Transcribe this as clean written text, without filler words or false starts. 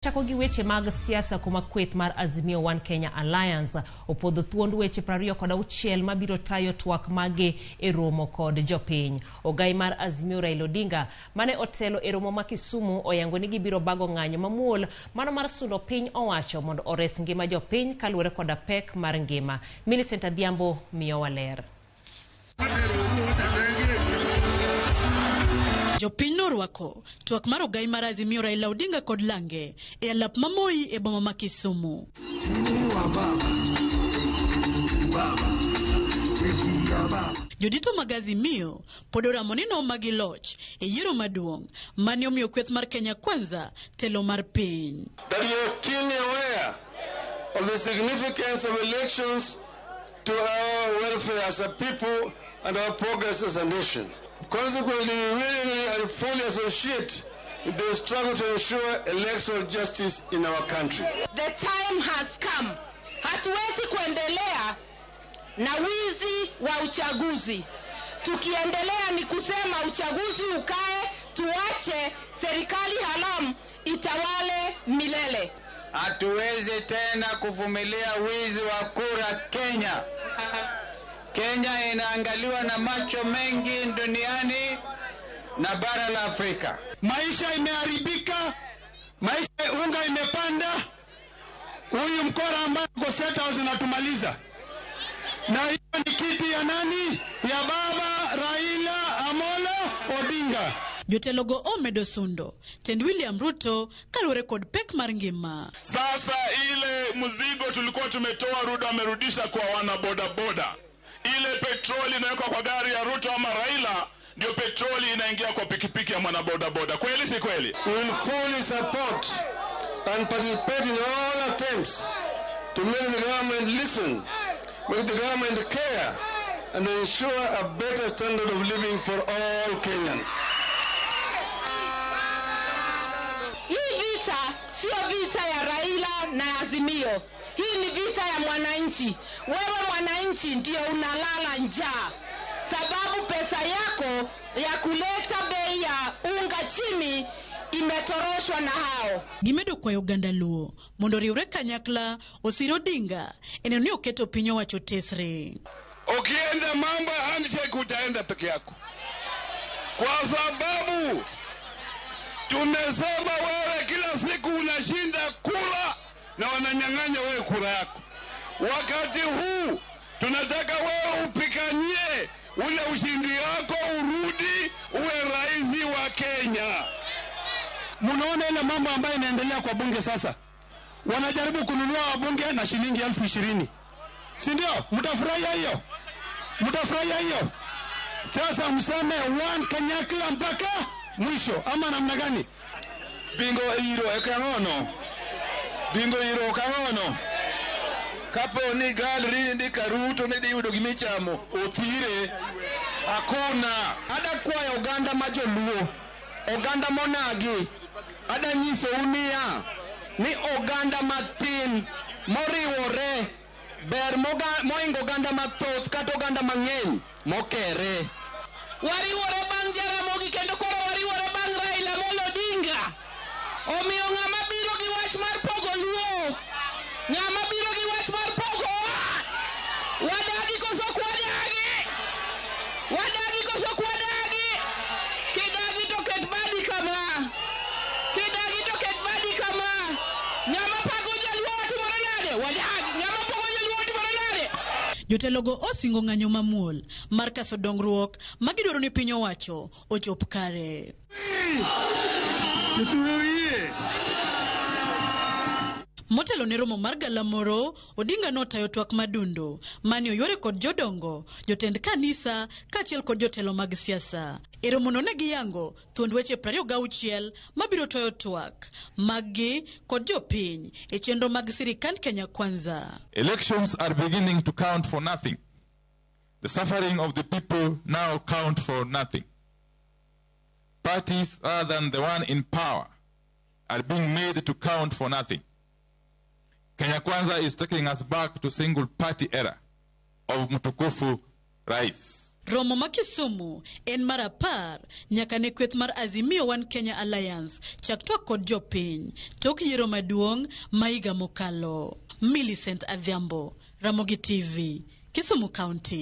Chako gi weche mag siasa kuma kweth mar Azimio One Kenya Alliance opodho thuond weche 26 mabiro tayo twak mage e Romo kod jopiny. Ogai mar Azimio Raila Odinga mane otelo e Romo ma Kisumu oyango ni gibiro bago ng'anyo mamuol mano mar sundo piny owacho mondo ores ngima jopiny kaluwore koda pek mar ngima. Millicent Adhiambo miyo waler. Jopiny norwako twak mar ogai mar Azimio Raila Odinga kod Lange e alap mamoi e boma ma Kisumu. Jodito mag Azimio pod oramoni no omagi loch e yiero maduong' mane omiyo kweth mar Kenya Kwanza telo mar piny. That we are keenly aware of the significance of elections to our welfare as a people and our progress as a nation. Consequently, we really and fully associate with the struggle to ensure electoral justice in our country. The time has come. Hatuwezi kuendelea na wizi wa uchaguzi. Tukiendelea ni kusema uchaguzi ukae, tuache serikali haramu itawale milele. Hatuwezi tena kuvumilia wizi wa kura Kenya. Kenya inaangaliwa na macho mengi duniani na bara la Afrika. Maisha imeharibika, maisha unga imepanda. Huyu mkora ambaye kwa State House anatumaliza. Na hiyo ni kiti ya nani? Ya baba Raila Amolo Odinga. Jotelogo omedo sundo tend William Ruto kaluwore kod pek mar ngima. Sasa ile mzigo tulikuwa tumetoa Ruto amerudisha kwa wana boda boda. Ile petroli inawekwa kwa gari ya Ruto ama Raila, ndio petroli inaingia kwa pikipiki ya mwana boda boda. Kweli si kweli? We will fully support and participate in all attempts to make the government listen, make the government care, and ensure a better standard of living for all Kenyans. Hii vita sio vita ya Raila na Azimio. Hii ni vita ya mwananchi. Wewe mwananchi ndio unalala njaa. Sababu pesa yako ya kuleta bei ya unga chini imetoroshwa na hao. Gimedo kwa Uganda luo mondo riure kanyakla osiro Odinga eneo ni oketo pinyo wacho tesre. Ukienda mambo ya handshake utaenda peke yako. Kwa sababu tumesema wewe kila siku unashinda kura na wananyang'anya wewe kura yako. Wakati huu tunataka wewe upikanie ule ushindi wako urudi uwe rais wa Kenya. Munaona ile mambo ambayo inaendelea kwa bunge sasa. Wanajaribu kununua wabunge na shilingi 20,000. Si ndio? Mtafurahia hiyo? Mtafurahia hiyo? Sasa mseme one kanyakla mpaka mwisho ama namna gani? Bingo hiro ekangono. Bingo hiro kangono. Kapo ni gallery ndika Ruto ne diyudo gimichamo othire akona Ada kwa Uganda majoluo, Uganda monagi, ada nyiso unia ni Uganda matin moriwore ber moingo Uganda mathoth kata Uganda mang'eny mokere. Wariwore bang' Ramogi kendo koro wariwore bang' Raila Amolo Odinga. Omiyo ng'ama biro gi wach mar pogo luo. Ng'ama biro gi wach mar pogo wadagi koso kwadagi. Wadagi koso kwadagi. Kidagi to ket badi kama. Kidagi to ket badi kama. Ng'ama pago jaluo watimore nade? Wadagi. Ng'ama pogo jaluo watimore nade? Jotelogo osingo ng'anyo mamuol mar kaso dongruok magidwaro ni piny owacho ochop kare. Motelo ne romo mar galamoro, Odinga notayo twak madundo mane oyore kod jodongo, jotend kanisa kaachiel kod jotelo mag siasa. E romo no ne giyango thuond weche 26 mabiro toyo twak magi kod jopiny e chenro mag sirikand Kenya Kwanza. Elections are beginning to count for nothing. The suffering of the people now count for nothing. Parties other than the one in power are being made to count for nothing. Kenya Kwanza is taking us back to single party era of Mtukufu Rais. Romo ma Kisumu en mar 10 nyaka ne kweth mar Azimio One Kenya Alliance chak twak kod jopiny tok yiero maduong' ma higa mokalo. Millicent Adhiambo, Ramogi TV, Kisumu County.